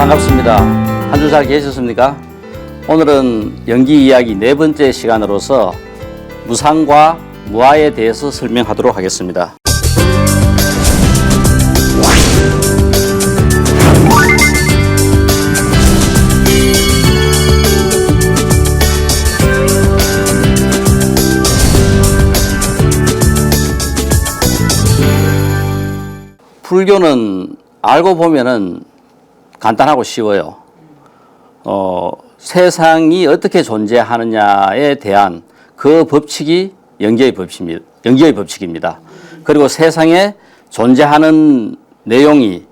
반갑습니다. 한 주 잘 계셨습니까? 오늘은 연기 이야기 네 번째 시간으로서 무상과 무아에 대해서 설명하도록 하겠습니다. 불교는 알고 보면은 간단하고 쉬워요. 세상이 어떻게 존재하느냐에 대한 그 법칙이 연기의 법칙입니다. 그리고 세상에 존재하는 내용이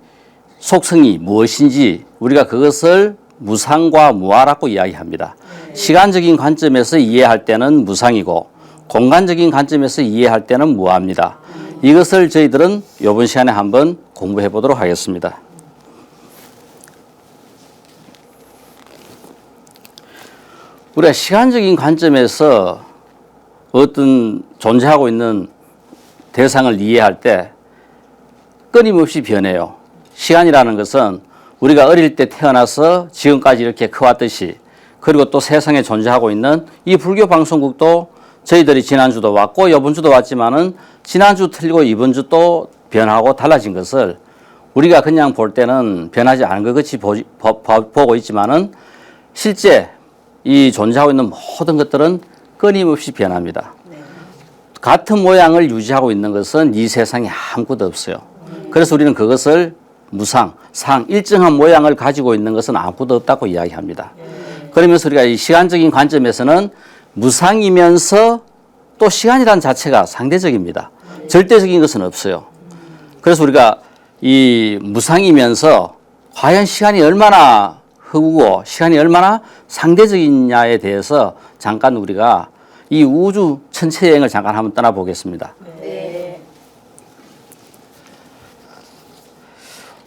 속성이 무엇인지 우리가 그것을 무상과 무아라고 이야기합니다. 시간적인 관점에서 이해할 때는 무상이고 공간적인 관점에서 이해할 때는 무아입니다. 이것을 저희들은 이번 시간에 한번 공부해 보도록 하겠습니다. 우리가 시간적인 관점에서 어떤 존재하고 있는 대상을 이해할 때 끊임없이 변해요. 시간이라는 것은 우리가 어릴 때 태어나서 지금까지 이렇게 커왔듯이, 그리고 또 세상에 존재하고 있는 이 불교 방송국도 저희들이 지난주도 왔고 이번주도 왔지만은 지난주 틀리고 이번주 또 변하고 달라진 것을 우리가 그냥 볼 때는 변하지 않은 것 같이 보고 있지만은 실제 이 존재하고 있는 모든 것들은 끊임없이 변합니다. 같은 모양을 유지하고 있는 것은 이 세상에 아무것도 없어요. 그래서 우리는 그것을 무상, 상, 일정한 모양을 가지고 있는 것은 아무것도 없다고 이야기합니다. 그러면서 우리가 이 시간적인 관점에서는 무상이면서 또 시간이라는 자체가 상대적입니다. 절대적인 것은 없어요. 그래서 우리가 이 무상이면서 과연 시간이 얼마나 허구고 시간이 얼마나 상대적이냐에 대해서 잠깐 우리가 이 우주 전체 여행을 잠깐 한번 떠나보겠습니다. 네.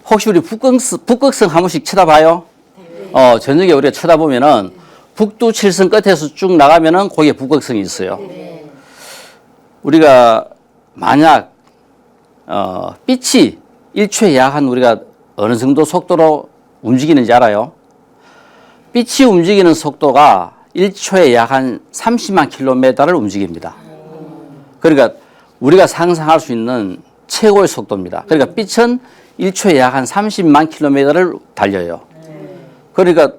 혹시 우리 북극성 한 번씩 쳐다봐요? 네. 저녁에 우리가 쳐다보면은 북두칠성 끝에서 쭉 나가면은 거기에 북극성이 있어요. 네. 우리가 만약 빛이 1초에 약 한 우리가 어느 정도 속도로 움직이는지 알아요? 빛이 움직이는 속도가 1초에 약 한 30만 킬로미터를 움직입니다. 그러니까 우리가 상상할 수 있는 최고의 속도입니다. 그러니까 빛은 1초에 약 한 30만 킬로미터를 달려요. 그러니까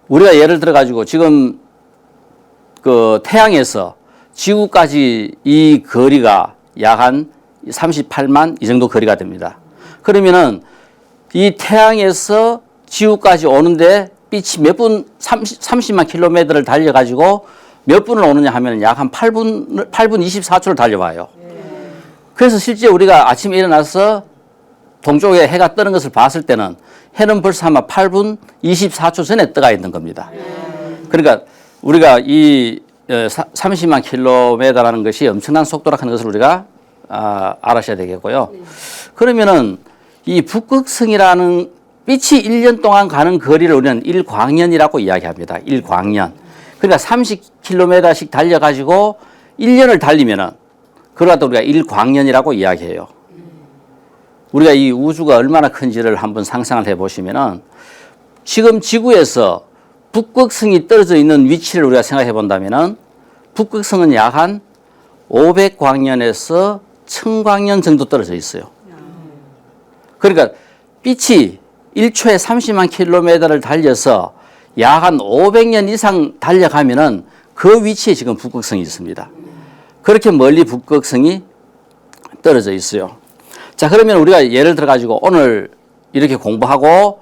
우리가 예를 들어 가지고 지금 그 태양에서 지구까지 이 거리가 약 한 38만 이 정도 거리가 됩니다. 그러면은 이 태양에서 지구까지 오는데 빛이 몇 분, 30만 킬로미터를 달려가지고 몇 분을 오느냐 하면 약 한 8분 24초를 달려와요. 그래서 실제 우리가 아침에 일어나서 동쪽에 해가 뜨는 것을 봤을 때는 해는 벌써 아마 8분 24초 전에 떠가 있는 겁니다. 그러니까 우리가 이 30만 킬로미터라는 것이 엄청난 속도라는 것을 우리가 알아셔야 되겠고요. 그러면은 이 북극성이라는 빛이 1년 동안 가는 거리를 우리는 1광년이라고 이야기합니다. 1광년. 그러니까 30km씩 달려가지고 1년을 달리면은 그러다 우리가 1광년이라고 이야기해요. 우리가 이 우주가 얼마나 큰지를 한번 상상을 해보시면은 지금 지구에서 북극성이 떨어져 있는 위치를 우리가 생각해 본다면은 북극성은 약 한 500광년에서 1000광년 정도 떨어져 있어요. 그러니까 빛이 1초에 30만 킬로미터를 달려서 약 한 500년 이상 달려가면은 그 위치에 지금 북극성이 있습니다. 그렇게 멀리 북극성이 떨어져 있어요. 자, 그러면 우리가 예를 들어 가지고 오늘 이렇게 공부하고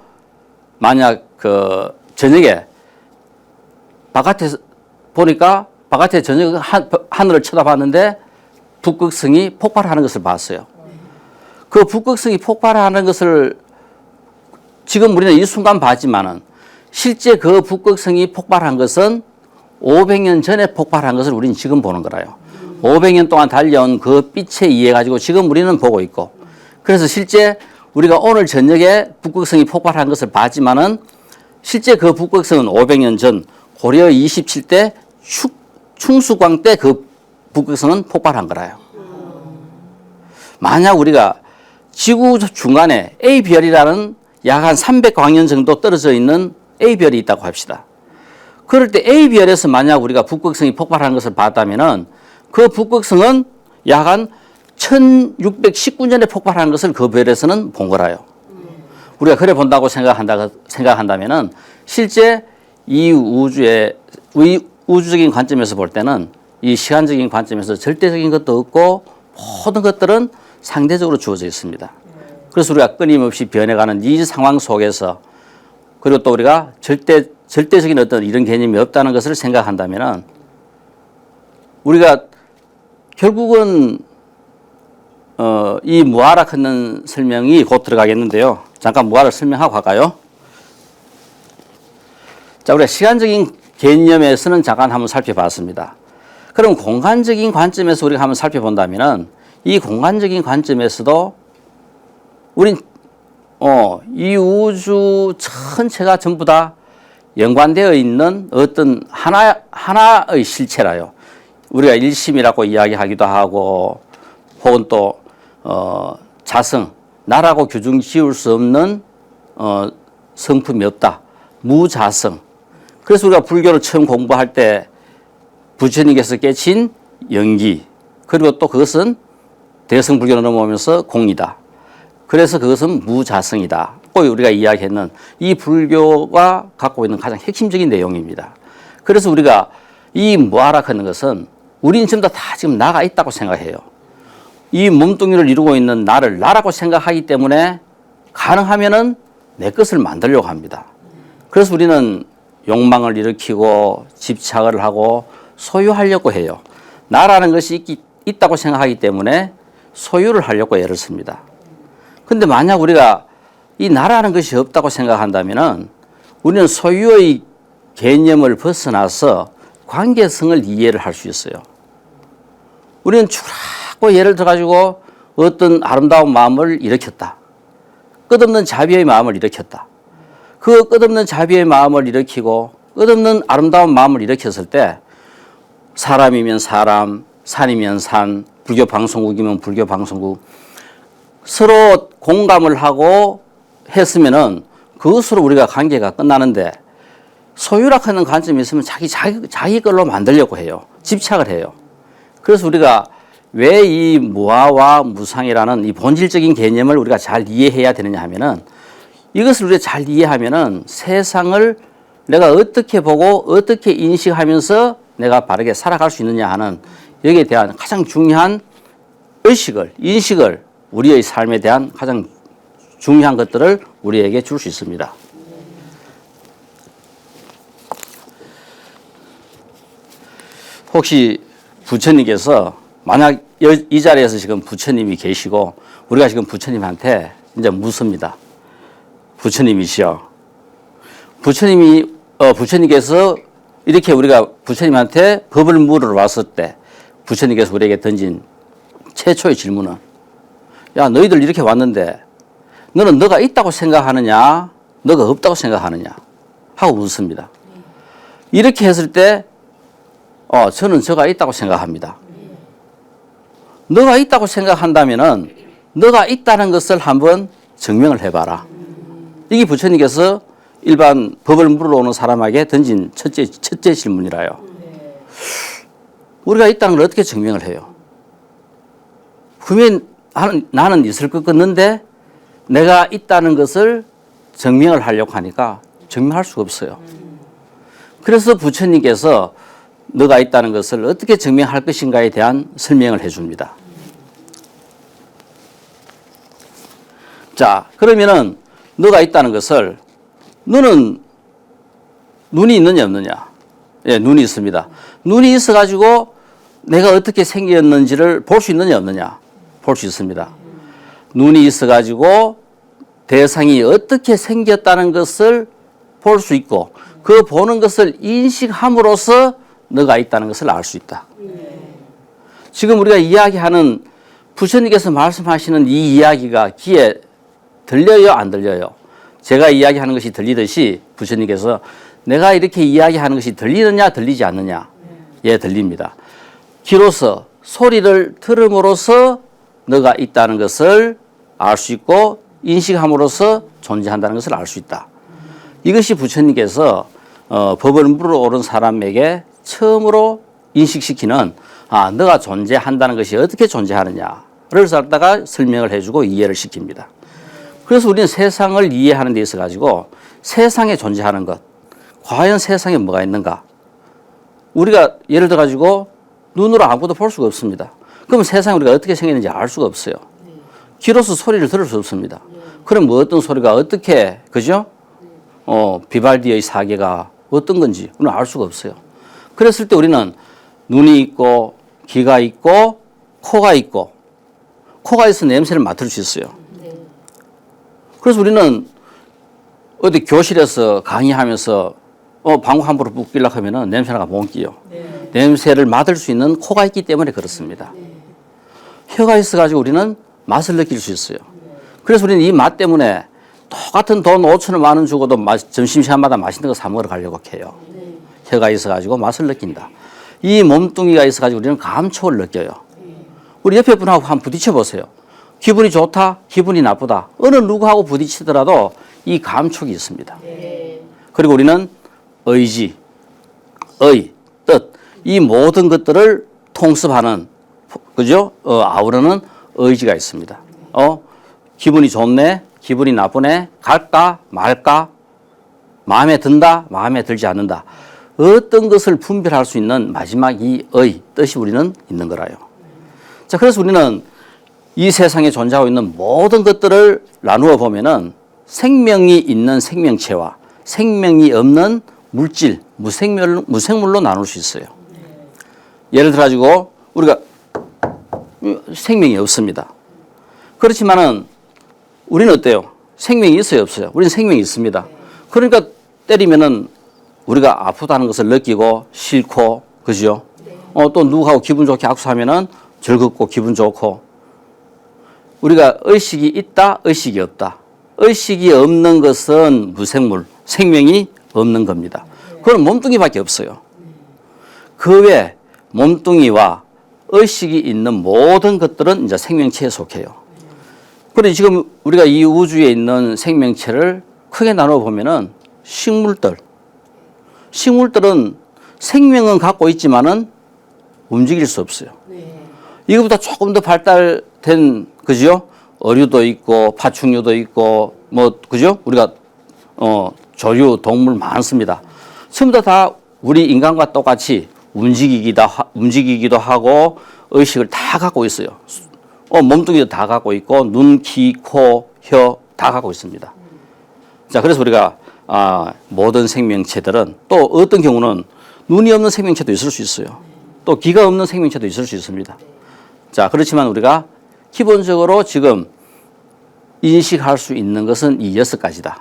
만약 그 저녁에 바깥에 보니까 바깥에 저녁 하늘을 쳐다봤는데 북극성이 폭발하는 것을 봤어요. 그 북극성이 폭발하는 것을 지금 우리는 이 순간 봤지만은 실제 그 북극성이 폭발한 것은 500년 전에 폭발한 것을 우리는 지금 보는 거라요. 500년 동안 달려온 그 빛에 의해 가지고 지금 우리는 보고 있고, 그래서 실제 우리가 오늘 저녁에 북극성이 폭발한 것을 봤지만은 실제 그 북극성은 500년 전 고려 27대 충수광 때 그 북극성은 폭발한 거라요. 만약 우리가 지구 중간에 A별이라는 약 한 300광년 정도 떨어져 있는 A별이 있다고 합시다. 그럴 때 A별에서 만약 우리가 북극성이 폭발하는 것을 봤다면은 그 북극성은 약 한 1619년에 폭발하는 것을 그 별에서는 본 거라요. 우리가 그래 본다고 생각한다면은 실제 이 우주적인 관점에서 볼 때는 이 시간적인 관점에서 절대적인 것도 없고 모든 것들은 상대적으로 주어져 있습니다. 그래서 우리가 끊임없이 변해가는 이 상황 속에서 그리고 또 우리가 절대적인 어떤 이런 개념이 없다는 것을 생각한다면은 우리가 결국은 이 무하락하는 설명이 곧 들어가겠는데요. 잠깐 무하락 설명하고 갈까요? 자, 우리가 시간적인 개념에서는 잠깐 한번 살펴봤습니다. 그럼 공간적인 관점에서 우리가 한번 살펴본다면은 이 공간적인 관점에서도 우린 이 우주 전체가 전부 다 연관되어 있는 어떤 하나의 실체라요. 우리가 일심이라고 이야기하기도 하고 혹은 또 자성, 나라고 규정 지을 수 없는 성품이 없다. 무자성. 그래서 우리가 불교를 처음 공부할 때 부처님께서 깨친 연기, 그리고 또 그것은 대성 불교로 넘어오면서 공이다. 그래서 그것은 무자성이다. 꼭 우리가 이야기했는 이 불교가 갖고 있는 가장 핵심적인 내용입니다. 그래서 우리가 이 무하락하는 것은 우리는 전부 다 지금 나가 있다고 생각해요. 이 몸뚱이를 이루고 있는 나를 나라고 생각하기 때문에 가능하면은 내 것을 만들려고 합니다. 그래서 우리는 욕망을 일으키고 집착을 하고 소유하려고 해요. 나라는 것이 있다고 생각하기 때문에 소유를 하려고 애를 씁니다. 근데 만약 우리가 이 나라는 것이 없다고 생각한다면은 우리는 소유의 개념을 벗어나서 관계성을 이해를 할 수 있어요. 우리는 추락고 예를 들어가지고 어떤 아름다운 마음을 일으켰다. 끝없는 자비의 마음을 일으켰다. 그 끝없는 자비의 마음을 일으키고 끝없는 아름다운 마음을 일으켰을 때 사람이면 사람, 산이면 산, 불교 방송국이면 불교 방송국 서로 공감을 하고 했으면은 그것으로 우리가 관계가 끝나는데 소유락하는 관점이 있으면 자기 걸로 만들려고 해요. 집착을 해요. 그래서 우리가 왜 이 무아와 무상이라는 이 본질적인 개념을 우리가 잘 이해해야 되느냐 하면은 이것을 우리가 잘 이해하면은 세상을 내가 어떻게 보고 어떻게 인식하면서 내가 바르게 살아갈 수 있느냐 하는 여기에 대한 가장 중요한 의식을, 인식을 우리의 삶에 대한 가장 중요한 것들을 우리에게 줄 수 있습니다. 혹시 부처님께서 만약 이 자리에서 지금 부처님이 계시고 우리가 지금 부처님한테 이제 묻습니다. 부처님이시여. 부처님께서 이렇게 우리가 부처님한테 법을 물으러 왔을 때 부처님께서 우리에게 던진 최초의 질문은 야, 너희들 이렇게 왔는데 너는 너가 있다고 생각하느냐 너가 없다고 생각하느냐 하고 묻습니다. 이렇게 했을 때 저는 저가 있다고 생각합니다. 너가 있다고 생각한다면은 너가 있다는 것을 한번 증명을 해봐라. 이게 부처님께서 일반 법을 물으러 오는 사람에게 던진 첫째 질문이라요. 우리가 있다는 걸 어떻게 증명을 해요? 분명히 나는 있을 것 같는데 내가 있다는 것을 증명을 하려고 하니까 증명할 수가 없어요. 그래서 부처님께서 너가 있다는 것을 어떻게 증명할 것인가에 대한 설명을 해줍니다. 자, 그러면은 너가 있다는 것을 너는 눈이 있느냐 없느냐? 예, 눈이 있습니다. 눈이 있어가지고 내가 어떻게 생겼는지를 볼 수 있느냐 없느냐? 볼 수 있습니다. 눈이 있어가지고 대상이 어떻게 생겼다는 것을 볼 수 있고 그 보는 것을 인식함으로써 너가 있다는 것을 알 수 있다. 지금 우리가 이야기하는 부처님께서 말씀하시는 이 이야기가 귀에 들려요, 안 들려요? 제가 이야기하는 것이 들리듯이 부처님께서 내가 이렇게 이야기하는 것이 들리느냐, 들리지 않느냐? 예, 들립니다. 귀로서 소리를 들음으로써 너가 있다는 것을 알 수 있고 인식함으로써 존재한다는 것을 알 수 있다. 이것이 부처님께서 법을 물어오른 사람에게 처음으로 인식시키는 너가 존재한다는 것이 어떻게 존재하느냐를 갖다가 설명을 해주고 이해를 시킵니다. 그래서 우리는 세상을 이해하는 데 있어 가지고 세상에 존재하는 것, 과연 세상에 뭐가 있는가? 우리가 예를 들어 가지고 눈으로 아무것도 볼 수가 없습니다. 그럼 세상에 우리가 어떻게 생겼는지 알 수가 없어요. 귀로서 소리를 들을 수 없습니다. 그럼 뭐 어떤 소리가 어떻게, 그죠? 비발디의 사계가 어떤 건지 우리는 알 수가 없어요. 그랬을 때 우리는 눈이 있고 귀가 있고 코가 있고, 코가 있어 냄새를 맡을 수 있어요. 그래서 우리는 어디 교실에서 강의하면서 방구 함부로 푹 끼려고 하면은 냄새나가 못 끼요. 냄새를 맡을 수 있는 코가 있기 때문에 그렇습니다. 혀가 있어가지고 우리는 맛을 느낄 수 있어요. 그래서 우리는 이 맛 때문에 똑같은 돈 5,000원, 10,000원 주고도 점심시간마다 맛있는 거 사 먹으러 가려고 해요. 혀가 있어가지고 맛을 느낀다. 이 몸뚱이가 있어가지고 우리는 감촉을 느껴요. 우리 옆에 분하고 한번 부딪혀 보세요. 기분이 좋다, 기분이 나쁘다. 어느 누구하고 부딪히더라도 이 감촉이 있습니다. 그리고 우리는 의지, 뜻, 이 모든 것들을 통습하는, 그죠? 아우르는 의지가 있습니다. 기분이 좋네, 기분이 나쁘네, 갈까, 말까, 마음에 든다, 마음에 들지 않는다. 어떤 것을 분별할 수 있는 마지막 이 뜻이 우리는 있는 거라요. 자, 그래서 우리는 이 세상에 존재하고 있는 모든 것들을 나누어 보면은 생명이 있는 생명체와 생명이 없는 물질, 무생물로 나눌 수 있어요. 예를 들어 가지고 우리가 생명이 없습니다. 그렇지만은 우리는 어때요? 생명이 있어요, 없어요? 우리는 생명이 있습니다. 그러니까 때리면은 우리가 아프다는 것을 느끼고 싫고, 그죠? 또 누구하고 기분 좋게 악수하면은 즐겁고 기분 좋고. 우리가 의식이 있다, 의식이 없다. 의식이 없는 것은 무생물, 생명이 없는 겁니다. 그건 몸뚱이밖에 없어요. 그 외 몸뚱이와 의식이 있는 모든 것들은 이제 생명체에 속해요. 그런데 지금 우리가 이 우주에 있는 생명체를 크게 나눠 보면은 식물들은 생명은 갖고 있지만은 움직일 수 없어요. 이거보다 조금 더 발달된, 그죠? 어류도 있고 파충류도 있고 그죠? 우리가 조류 동물 많습니다. 전부 다 우리 인간과 똑같이 움직이기도 하고 의식을 다 갖고 있어요. 몸뚱이도 다 갖고 있고 눈, 귀, 코, 혀 다 갖고 있습니다. 자, 그래서 우리가 모든 생명체들은 또 어떤 경우는 눈이 없는 생명체도 있을 수 있어요. 또 귀가 없는 생명체도 있을 수 있습니다. 자, 그렇지만 우리가 기본적으로 지금 인식할 수 있는 것은 이 6가지다.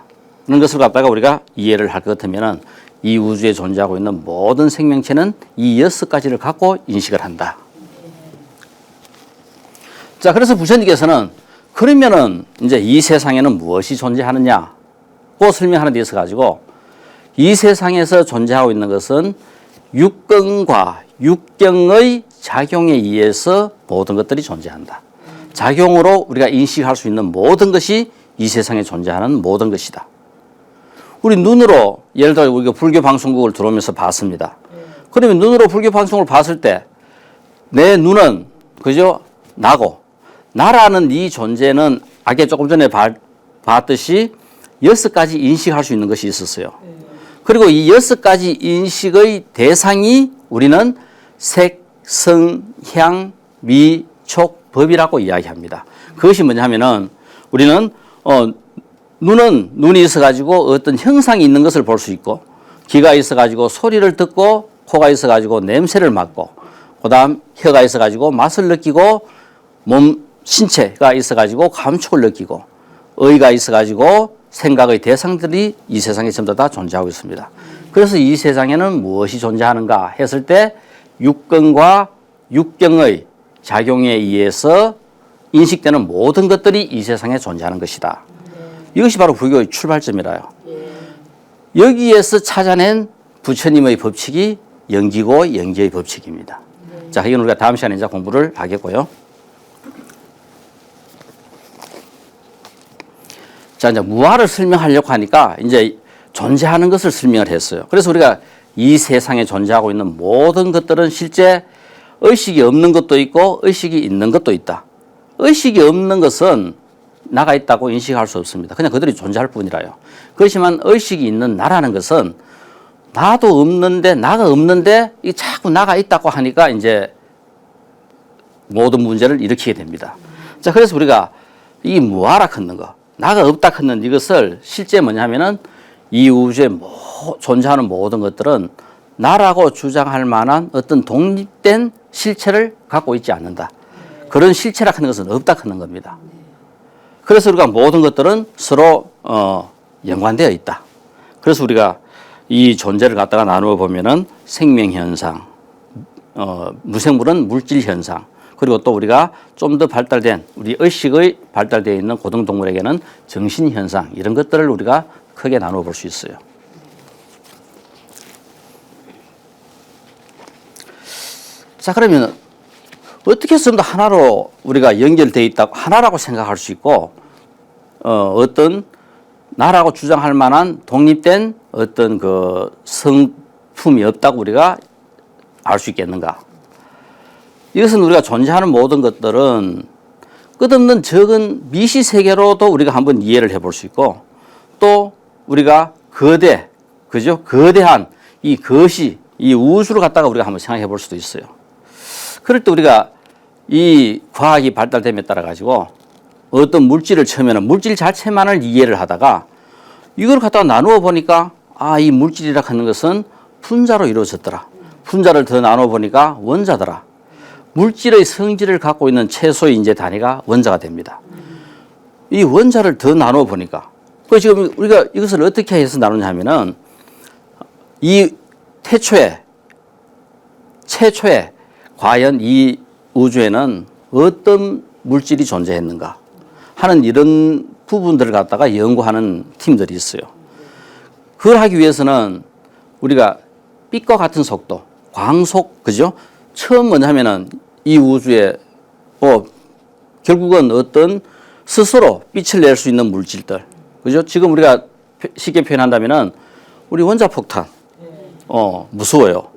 그런 것을 갖다가 우리가 이해를 할 것 같으면은 이 우주에 존재하고 있는 모든 생명체는 이 6가지를 갖고 인식을 한다. 자, 그래서 부처님께서는 그러면은 이제 이 세상에는 무엇이 존재하느냐고 설명하는 데 있어 가지고 이 세상에서 존재하고 있는 것은 육根과 육경의 작용에 의해서 모든 것들이 존재한다. 작용으로 우리가 인식할 수 있는 모든 것이 이 세상에 존재하는 모든 것이다. 우리 눈으로 예를 들어 우리가 불교 방송국을 들어오면서 봤습니다. 그러면 눈으로 불교 방송을 봤을 때 내 눈은, 그죠? 나라는 이 존재는 아까 조금 전에 봤듯이 6가지 인식할 수 있는 것이 있었어요. 그리고 이 6가지 인식의 대상이 우리는 색, 성, 향, 미, 촉, 법이라고 이야기합니다. 그것이 뭐냐 하면은 우리는 눈이 있어가지고 어떤 형상이 있는 것을 볼 수 있고, 귀가 있어가지고 소리를 듣고, 코가 있어가지고 냄새를 맡고, 그 다음 혀가 있어가지고 맛을 느끼고, 신체가 있어가지고 감촉을 느끼고, 의가 있어가지고 생각의 대상들이 이 세상에 전부 다 존재하고 있습니다. 그래서 이 세상에는 무엇이 존재하는가 했을 때 육根과 육경의 작용에 의해서 인식되는 모든 것들이 이 세상에 존재하는 것이다. 이것이 바로 불교의 출발점이라요. 여기에서 찾아낸 부처님의 법칙이 연기고 연기의 법칙입니다. 자, 이건 우리가 다음 시간에 이제 공부를 하겠고요. 자, 이제 무아를 설명하려고 하니까 이제 존재하는 것을 설명을 했어요. 그래서 우리가 이 세상에 존재하고 있는 모든 것들은 실제 의식이 없는 것도 있고 의식이 있는 것도 있다. 의식이 없는 것은 나가 있다고 인식할 수 없습니다. 그냥 그들이 존재할 뿐이라요. 그렇지만 의식이 있는 나라는 것은 나도 없는데 나가 없는데 이 자꾸 나가 있다고 하니까 이제 모든 문제를 일으키게 됩니다. 자, 그래서 우리가 이 무아라 걷는 거, 나가 없다 걷는 이것을 실제 뭐냐면은 이 우주에 존재하는 모든 것들은 나라고 주장할 만한 어떤 독립된 실체를 갖고 있지 않는다. 그런 실체라 하는 것은 없다 하는 겁니다. 그래서 우리가 모든 것들은 서로 연관되어 있다. 그래서 우리가 이 존재를 갖다가 나누어 보면은 생명 현상, 무생물은 물질 현상, 그리고 또 우리가 좀 더 발달된 우리 의식의 발달되어 있는 고등동물에게는 정신 현상, 이런 것들을 우리가 크게 나누어 볼 수 있어요. 자, 그러면 어떻게 해서 좀 더 하나로 우리가 연결되어 있다고 하나라고 생각할 수 있고 어떤 나라고 주장할 만한 독립된 어떤 그 성품이 없다고 우리가 알 수 있겠는가? 이것은 우리가 존재하는 모든 것들은 끝없는 적은 미시 세계로도 우리가 한번 이해를 해볼 수 있고 또 우리가 그죠? 거대한 이 것이 이 우주를 갖다가 우리가 한번 생각해 볼 수도 있어요. 그럴 때 우리가 이 과학이 발달됨에 따라 가지고 어떤 물질을 처음에는 물질 자체만을 이해를 하다가 이걸 갖다가 나누어 보니까 이 물질이라 하는 것은 분자로 이루어졌더라. 분자를 더 나누어 보니까 원자더라. 물질의 성질을 갖고 있는 최소의 이제 단위가 원자가 됩니다. 이 원자를 더 나누어 보니까 그 지금 우리가 이것을 어떻게 해서 나누냐 하면은 이 최초에 과연 이 우주에는 어떤 물질이 존재했는가 하는 이런 부분들을 갖다가 연구하는 팀들이 있어요. 그걸 하기 위해서는 우리가 빛과 같은 속도, 광속, 그죠? 처음 뭐냐면은 이 우주에 결국은 어떤 스스로 빛을 낼 수 있는 물질들, 그죠? 지금 우리가 쉽게 표현한다면은 우리 원자폭탄, 무서워요.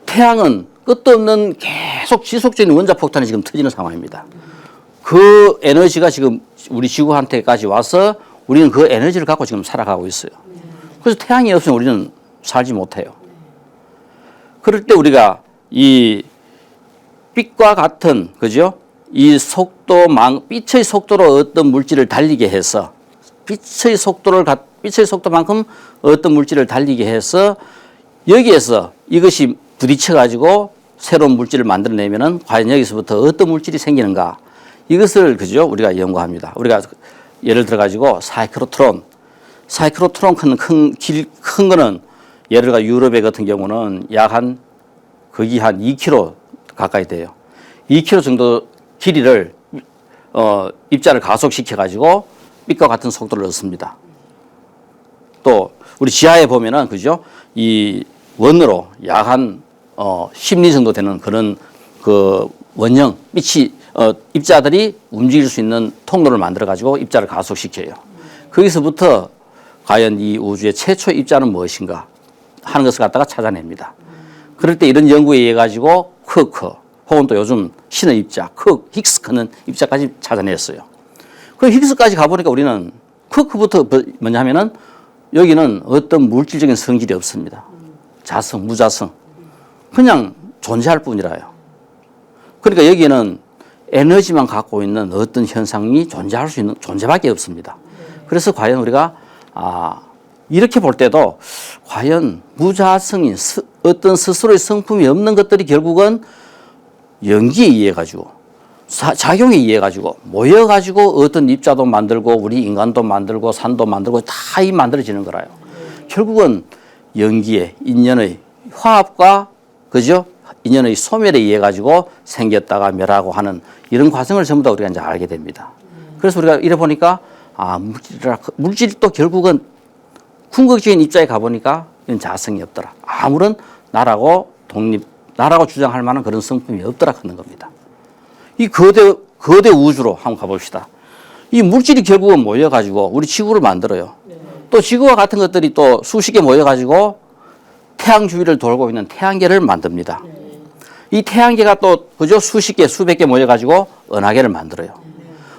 태양은 끝도 없는 계속 지속적인 원자폭탄이 지금 터지는 상황입니다. 그 에너지가 지금 우리 지구한테까지 와서 우리는 그 에너지를 갖고 지금 살아가고 있어요. 그래서 태양이 없으면 우리는 살지 못해요. 그럴 때 우리가 이 빛과 같은, 그죠? 이 빛의 속도로 어떤 물질을 달리게 해서 빛의 속도만큼 어떤 물질을 달리게 해서 여기에서 이것이 부딪혀가지고 새로운 물질을 만들어내면은 과연 여기서부터 어떤 물질이 생기는가? 이것을, 그죠? 우리가 연구합니다. 우리가 예를 들어가지고 사이클로트론 큰 거는 예를 들어 유럽의 같은 경우는 거기 한 2km 가까이 돼요. 2km 정도 길이를, 입자를 가속시켜가지고 빛과 같은 속도를 얻습니다. 또, 우리 지하에 보면은, 그죠? 이 원으로 약 한, 10리 정도 되는 그런 원형, 입자들이 움직일 수 있는 통로를 만들어가지고 입자를 가속시켜요. 거기서부터 과연 이 우주의 최초의 입자는 무엇인가 하는 것을 갖다가 찾아냅니다. 그럴 때 이런 연구에 의해 가지고 쿼크 혹은 또 요즘 신의 입자, 힉스크는 입자까지 찾아냈어요. 그 힉스까지 가보니까 우리는 쿼크부터 뭐냐 하면은 여기는 어떤 물질적인 성질이 없습니다. 자성, 무자성. 그냥 존재할 뿐이라요. 그러니까 여기에는 에너지만 갖고 있는 어떤 현상이 존재할 수 있는 존재밖에 없습니다. 그래서 과연 우리가 이렇게 볼 때도 과연 무자성인 어떤 스스로의 성품이 없는 것들이 결국은 연기에 의해 가지고 작용에 의해 가지고 모여 가지고 어떤 입자도 만들고 우리 인간도 만들고 산도 만들고 다 만들어지는 거라요. 결국은 연기의 인연의 화합과, 그죠? 인연의 소멸에 의해 가지고 생겼다가 멸하고 하는 이런 과정을 전부 다 우리가 이제 알게 됩니다. 그래서 우리가 이래 보니까 물질도 결국은 궁극적인 입자에 가보니까 이런 자성이 없더라. 아무런 나라고 주장할 만한 그런 성품이 없더라 하는 겁니다. 이 거대 우주로 한번 가봅시다. 이 물질이 결국은 모여가지고 우리 지구를 만들어요. 또 지구와 같은 것들이 또 수십 개 모여가지고 태양 주위를 돌고 있는 태양계를 만듭니다. 이 태양계가 또 그죠 수십 개, 수백 개 모여가지고 은하계를 만들어요.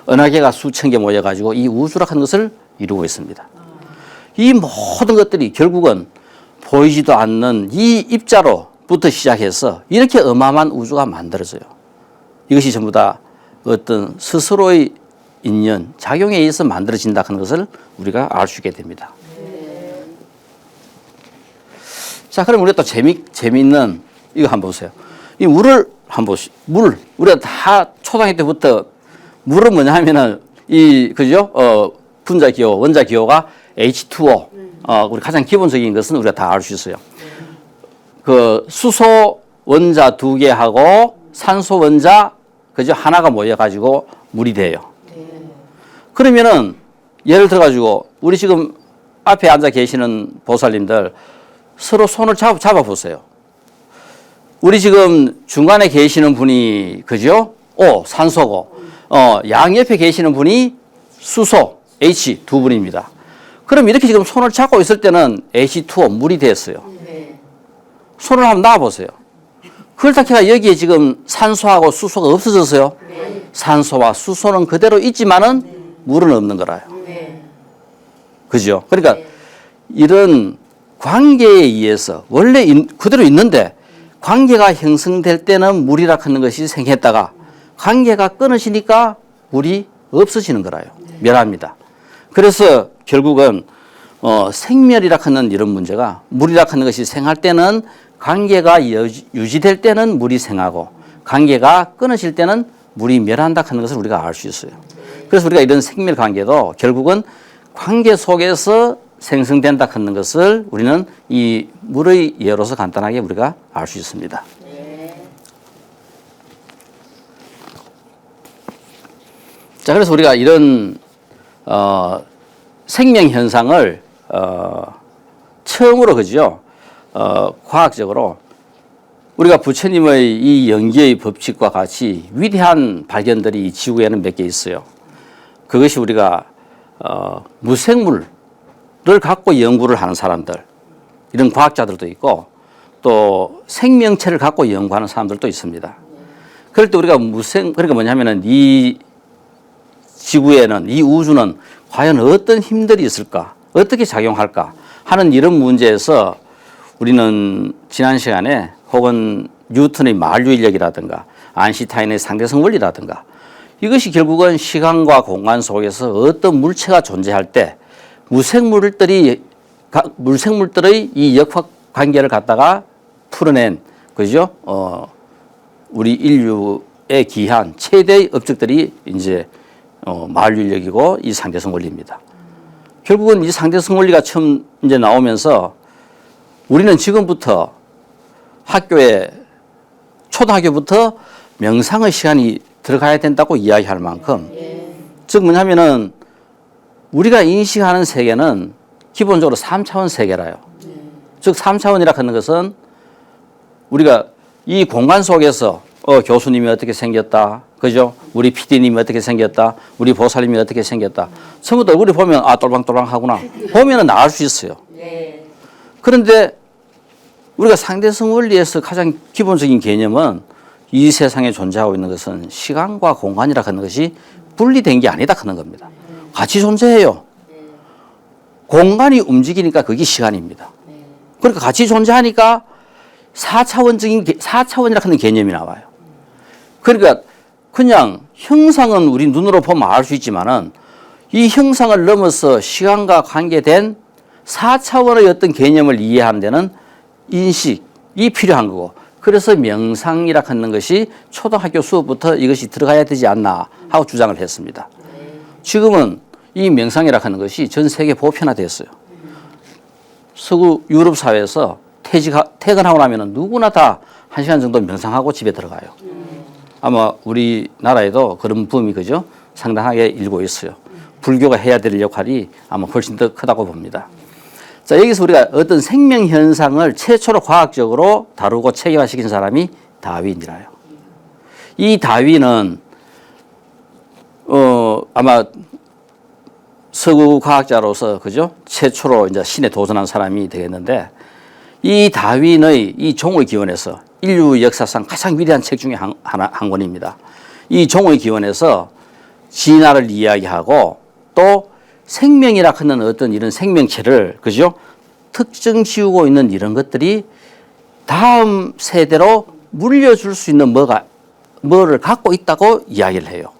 은하계가 수천 개 모여가지고 이 우주라 하는 것을 이루고 있습니다. 이 모든 것들이 결국은 보이지도 않는 이 입자로부터 시작해서 이렇게 어마어마한 우주가 만들어져요. 이것이 전부 다 어떤 스스로의 인연, 작용에 의해서 만들어진다 하는 것을 우리가 알 수 있게 됩니다. 자, 그럼 우리가 또 재미있는 이거 한번 보세요. 이 물을 한번 보시죠. 물. 우리가 다 초등학교 때부터 물은 뭐냐 하면은 그죠? 분자 기호, 원자 기호가 H2O. 우리 가장 기본적인 것은 우리가 다 알 수 있어요. 그 수소 원자 2개하고 산소 원자 그죠? 하나가 모여가지고 물이 돼요. 그러면은 예를 들어가지고 우리 지금 앞에 앉아 계시는 보살님들 서로 손을 잡아 보세요. 우리 지금 중간에 계시는 분이 그죠? 산소고 양옆에 계시는 분이 수소 H 두 분입니다. 그럼 이렇게 지금 손을 잡고 있을 때는 H2O 물이 됐어요. 손을 한번 놔 보세요. 그렇다니까 여기에 지금 산소하고 수소가 없어졌어요. 산소와 수소는 그대로 있지만은 물은 없는 거라요. 그죠? 그러니까 이런 관계에 의해서 원래 그대로 있는데 관계가 형성될 때는 물이라 하는 것이 생겼다가 관계가 끊어지니까 물이 없어지는 거라요. 멸합니다. 그래서 결국은 생멸이라 하는 이런 문제가 물이라 하는 것이 생할 때는 관계가 유지될 때는 물이 생하고 관계가 끊어질 때는 물이 멸한다 하는 것을 우리가 알 수 있어요. 그래서 우리가 이런 생멸 관계도 결국은 관계 속에서 생성된다 하는 것을 우리는 이 물의 예로서 간단하게 우리가 알 수 있습니다. 자, 그래서 우리가 이런 생명 현상을 처음으로 그죠? 과학적으로 우리가 부처님의 이 연기의 법칙과 같이 위대한 발견들이 이 지구에는 몇 개 있어요. 그것이 우리가 무생물을 갖고 연구를 하는 사람들, 이런 과학자들도 있고 또 생명체를 갖고 연구하는 사람들도 있습니다. 그럴 때 우리가 그러니까 뭐냐면은 이 지구에는, 이 우주는 과연 어떤 힘들이 있을까, 어떻게 작용할까 하는 이런 문제에서 우리는 지난 시간에 혹은 뉴턴의 만류인력이라든가 아인슈타인의 상대성 원리라든가 이것이 결국은 시간과 공간 속에서 어떤 물체가 존재할 때 물생물들의 이 역학 관계를 갖다가 풀어낸 그죠? 우리 인류에 기한 최대의 업적들이 이제 만류인력이고 이 상대성 원리입니다. 결국은 이 상대성 원리가 처음 이제 나오면서 우리는 지금부터 초등학교부터 명상의 시간이 들어가야 된다고 이야기할 만큼, 즉 뭐냐면은 우리가 인식하는 세계는 기본적으로 3차원 세계라요. 즉 3차원이라 하는 것은 우리가 이 공간 속에서 교수님이 어떻게 생겼다, 그죠? 우리 PD님이 어떻게 생겼다, 우리 보살님이 어떻게 생겼다. 전부 다 얼굴이 보면 똘방똘방하구나. 보면은 알 수 있어요. 그런데 우리가 상대성 원리에서 가장 기본적인 개념은 이 세상에 존재하고 있는 것은 시간과 공간이라 하는 것이 분리된 게 아니다 하는 겁니다. 같이 존재해요. 공간이 움직이니까 그게 시간입니다. 그러니까 같이 존재하니까 4차원이라 하는 개념이 나와요. 그러니까 그냥 형상은 우리 눈으로 보면 알 수 있지만은 이 형상을 넘어서 시간과 관계된 4차원의 어떤 개념을 이해하는 데는 인식이 필요한 거고, 그래서 명상이라 하는 것이 초등학교 수업부터 이것이 들어가야 되지 않나 하고 주장을 했습니다. 지금은 이 명상이라 하는 것이 전 세계 보편화됐어요. 서구 유럽 사회에서 퇴근하고 나면 누구나 다 1시간 정도 명상하고 집에 들어가요. 아마 우리나라에도 그런 붐이 그죠? 상당하게 일고 있어요. 불교가 해야 될 역할이 아마 훨씬 더 크다고 봅니다. 자, 여기서 우리가 어떤 생명 현상을 최초로 과학적으로 다루고 체계화시킨 사람이 다윈이라요. 이 다윈은 아마 서구 과학자로서 그죠? 최초로 이제 신에 도전한 사람이 되겠는데 이 다윈의 이 종의 기원에서 인류 역사상 가장 위대한 책 중에 한 권입니다. 이 종의 기원에서 진화를 이야기하고 또 생명이라 하는 어떤 이런 생명체를 그죠? 특정 지우고 있는 이런 것들이 다음 세대로 물려줄 수 있는 뭐를 갖고 있다고 이야기를 해요.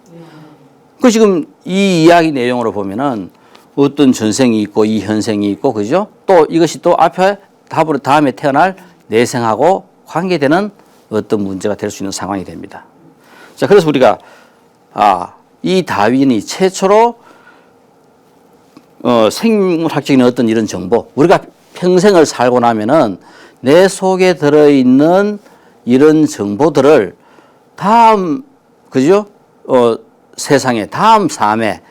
그 지금 이 이야기 내용으로 보면은 어떤 전생이 있고 이 현생이 있고 그죠? 또 이것이 또 앞에 다음에 태어날 내생하고 관계되는 어떤 문제가 될 수 있는 상황이 됩니다. 자, 그래서 우리가 이 다윈이 최초로 생물학적인 어떤 이런 정보, 우리가 평생을 살고 나면은 내 속에 들어있는 이런 정보들을 다음 그죠? 세상에 다음 삶에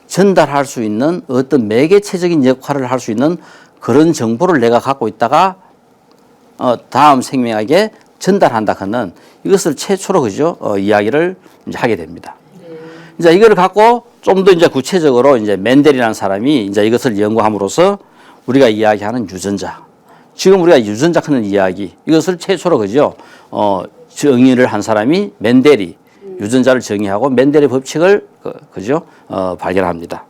전달할 수 있는 어떤 매개체적인 역할을 할 수 있는 그런 정보를 내가 갖고 있다가 다음 생명에게 전달한다 하는 이것을 최초로 그죠? 이야기를 이제 하게 됩니다. 이제 이거를 갖고 좀 더 이제 구체적으로 이제 멘델이라는 사람이 이제 이것을 연구함으로써 우리가 이야기하는 유전자. 지금 우리가 유전자 하는 이야기 이것을 최초로 그죠? 정의를 한 사람이 멘델이 유전자를 정의하고 멘델의 법칙을 그죠? 발견합니다.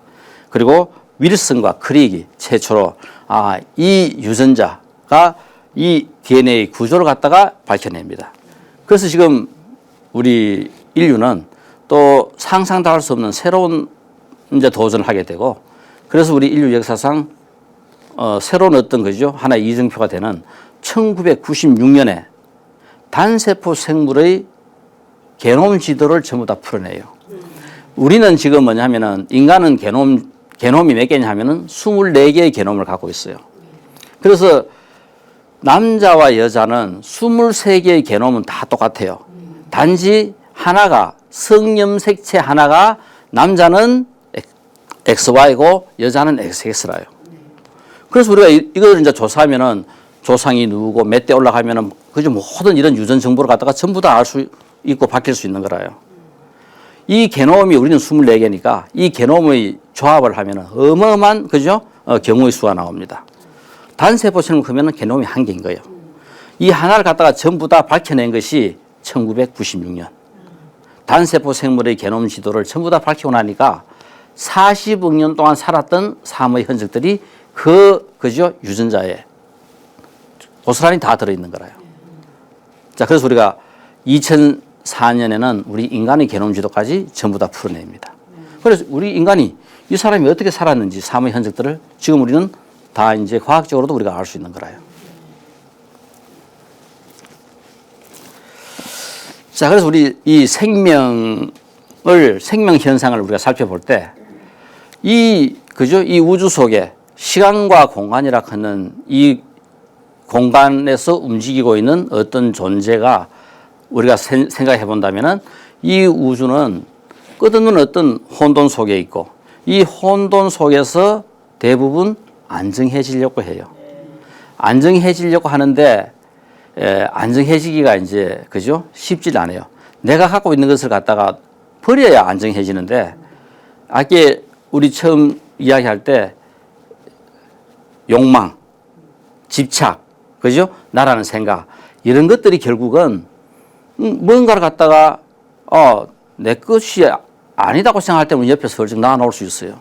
그리고 윌슨과 크릭이 최초로 이 유전자가 이 DNA 구조를 갖다가 밝혀냅니다. 그래서 지금 우리 인류는 또 상상도 할 수 없는 새로운 이제 도전을 하게 되고 그래서 우리 인류 역사상 새로운 어떤 거죠? 하나의 이정표가 되는 1996년에 단세포 생물의 게놈 지도를 전부 다 풀어내요. 우리는 지금 뭐냐면은 인간은 게놈이 몇 개냐 하면은 24개의 게놈을 갖고 있어요. 그래서 남자와 여자는 23개의 게놈은 다 똑같아요. 단지 하나가 성염색체 하나가 남자는 XY고 여자는 XX라요. 그래서 우리가 이걸 이제 조사하면은 조상이 누구고 몇 대 올라가면은 그죠 모든 이런 유전 정보를 갖다가 전부 다 알 수 있고 바뀔 수 있는 거라요. 이 게놈이 우리는 24개니까 이 게놈의 조합을 하면은 어마어마한 그죠 경우의 수가 나옵니다. 단세포처럼 크면은 게놈이 한 개인 거예요. 이 하나를 갖다가 전부 다 밝혀낸 것이 1996년. 단세포 생물의 게놈 지도를 전부 다 밝히고 나니까 40억 년 동안 살았던 삶의 흔적들이 그죠 유전자에 고스란히 다 들어있는 거라요. 자, 그래서 우리가 2004년에는 우리 인간의 게놈 지도까지 전부 다 풀어냅니다. 그래서 우리 인간이 이 사람이 어떻게 살았는지 삶의 흔적들을 지금 우리는 다 이제 과학적으로도 우리가 알 수 있는 거라요. 자, 그래서 우리 이 생명 현상을 우리가 살펴볼 때 그죠? 이 우주 속에 시간과 공간이라 하는 이 공간에서 움직이고 있는 어떤 존재가 우리가 생각해 본다면은 이 우주는 끝없는 어떤 혼돈 속에 있고 이 혼돈 속에서 대부분 안정해지려고 해요. 안정해지려고 하는데 안정해지기가 이제 그죠? 쉽지 않아요. 내가 갖고 있는 것을 갖다가 버려야 안정해지는데 아까 우리 처음 이야기할 때 욕망, 집착, 그죠? 나라는 생각 이런 것들이 결국은 뭔가를 갖다가 내 것이 아니다고 생각할 때는 옆에서 헐쩍 나와 놓을 수 있어요.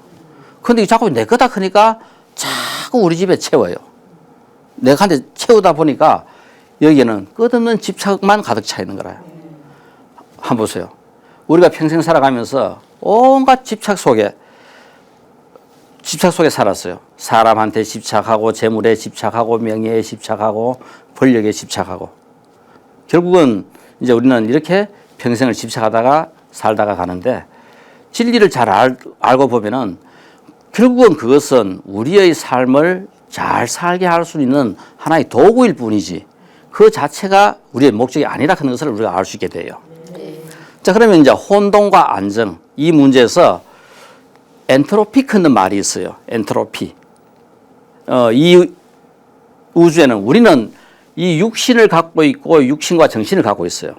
그런데 자꾸 내 거다 크니까 자꾸 우리 집에 채워요. 내가 한테 채우다 보니까 여기에는 끝없는 집착만 가득 차 있는 거라요. 한번 보세요. 우리가 평생 살아가면서 온갖 집착 속에 살았어요. 사람한테 집착하고 재물에 집착하고 명예에 집착하고 권력에 집착하고 결국은 이제 우리는 이렇게 평생을 집착하다가 살다가 가는데 진리를 잘 알고 보면은 결국은 그것은 우리의 삶을 잘 살게 할 수 있는 하나의 도구일 뿐이지 그 자체가 우리의 목적이 아니라 하는 것을 우리가 알 수 있게 돼요. 자, 그러면 이제 혼돈과 안정 이 문제에서 엔트로피 하는 말이 있어요. 엔트로피. 이 우주에는 우리는 이 육신을 갖고 있고 육신과 정신을 갖고 있어요.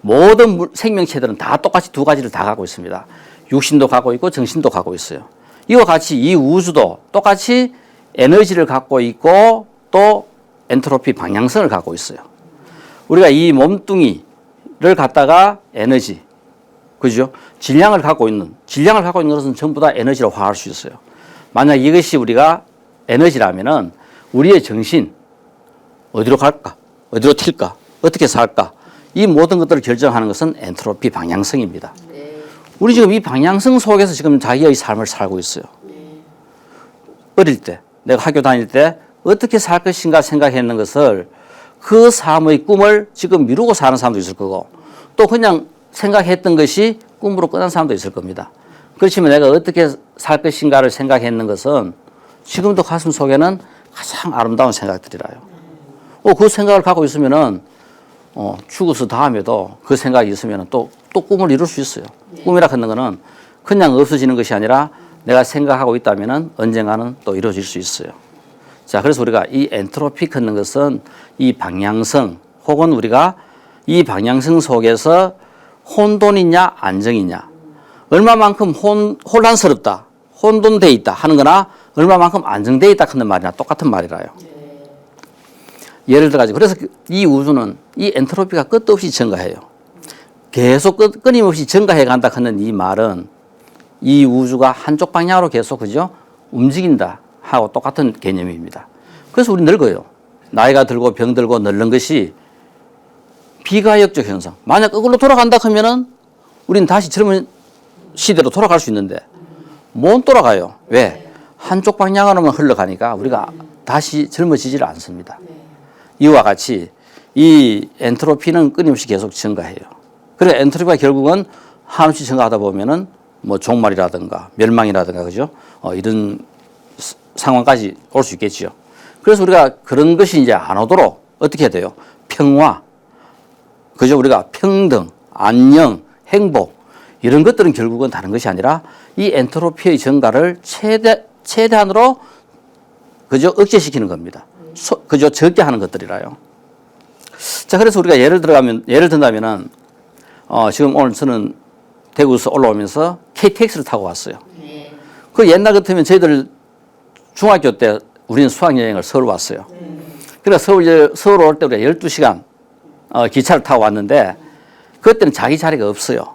모든 생명체들은 다 똑같이 두 가지를 다 갖고 있습니다. 육신도 갖고 있고 정신도 갖고 있어요. 이와 같이 이 우주도 똑같이 에너지를 갖고 있고 또 엔트로피 방향성을 갖고 있어요. 우리가 이 몸뚱이를 갖다가 에너지, 그죠? 질량을 갖고 있는 것은 전부 다 에너지로 화할 수 있어요. 만약 이것이 우리가 에너지라면은 우리의 정신, 어디로 갈까? 어디로 튈까? 어떻게 살까? 이 모든 것들을 결정하는 것은 엔트로피 방향성입니다. 우리 지금 이 방향성 속에서 지금 자기의 삶을 살고 있어요. 어릴 때, 내가 학교 다닐 때 어떻게 살 것인가 생각했는 것을 그 삶의 꿈을 지금 미루고 사는 사람도 있을 거고 또 그냥 생각했던 것이 꿈으로 끝난 사람도 있을 겁니다. 그렇지만 내가 어떻게 살 것인가를 생각했는 것은 지금도 가슴 속에는 가장 아름다운 생각들이라요. 그 생각을 갖고 있으면은 죽어서 다음에도 그 생각이 있으면은 또 꿈을 이룰 수 있어요. 꿈이라 하는 거는 그냥 없어지는 것이 아니라 내가 생각하고 있다면은 언젠가는 또 이루어질 수 있어요. 자, 그래서 우리가 이 엔트로피 하는 것은 이 방향성 혹은 우리가 이 방향성 속에서 혼돈이냐 안정이냐 얼마만큼 혼란스럽다 혼돈돼 있다 하는 거나 얼마만큼 안정돼 있다 하는 말이나 똑같은 말이라요. 예를 들어가지고 그래서 이 우주는 이 엔트로피가 끝도 없이 증가해요. 계속 끊임없이 증가해 간다 하는 이 말은 이 우주가 한쪽 방향으로 계속 그죠 움직인다 하고 똑같은 개념입니다. 그래서 우리 늙어요. 나이가 들고 병들고 늙는 것이 비가역적 현상. 만약 그걸로 돌아간다 하면은 우리는 다시 젊은 시대로 돌아갈 수 있는데 못 돌아가요. 왜? 한쪽 방향으로만 흘러가니까 우리가 다시 젊어지지를 않습니다. 이와 같이 이 엔트로피는 끊임없이 계속 증가해요. 그래서 엔트로피가 결국은 한없이 증가하다 보면은 뭐 종말이라든가 멸망이라든가 그죠? 이런 상황까지 올 수 있겠죠. 그래서 우리가 그런 것이 이제 안 오도록 어떻게 해야 돼요? 평화, 그죠? 우리가 평등, 안녕, 행복 이런 것들은 결국은 다른 것이 아니라 이 엔트로피의 증가를 최대한으로 그죠? 억제시키는 겁니다. 그죠? 적게 하는 것들이라요. 자, 그래서 우리가 예를 든다면은 지금 오늘 저는 대구에서 올라오면서 KTX를 타고 왔어요. 그 옛날 같으면 저희들 중학교 때 우리는 수학여행을 서울 왔어요. 그래서 서울 올 때 우리가 12시간 기차를 타고 왔는데 그때는 자기 자리가 없어요.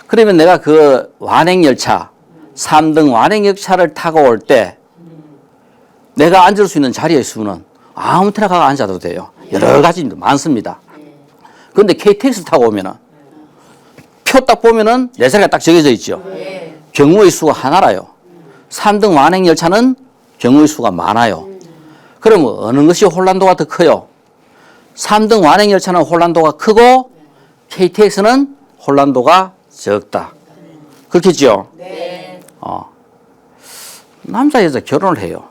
그러면 내가 그 완행열차, 3등 완행열차를 타고 올 때 내가 앉을 수 있는 자리의 수는 아무 때나 가서 앉아도 돼요. 여러 가지 많습니다. 그런데 KTX 타고 오면은 표 딱 보면은 내 자리가 딱 정해져 있죠. 경우의 수가 하나라요. 3등 완행열차는 경우의 수가 많아요. 그러면 어느 것이 혼란도가 더 커요? 3등 완행열차는 혼란도가 크고 KTX는 혼란도가 적다. 그렇겠죠? 네. 남자 여자 결혼을 해요.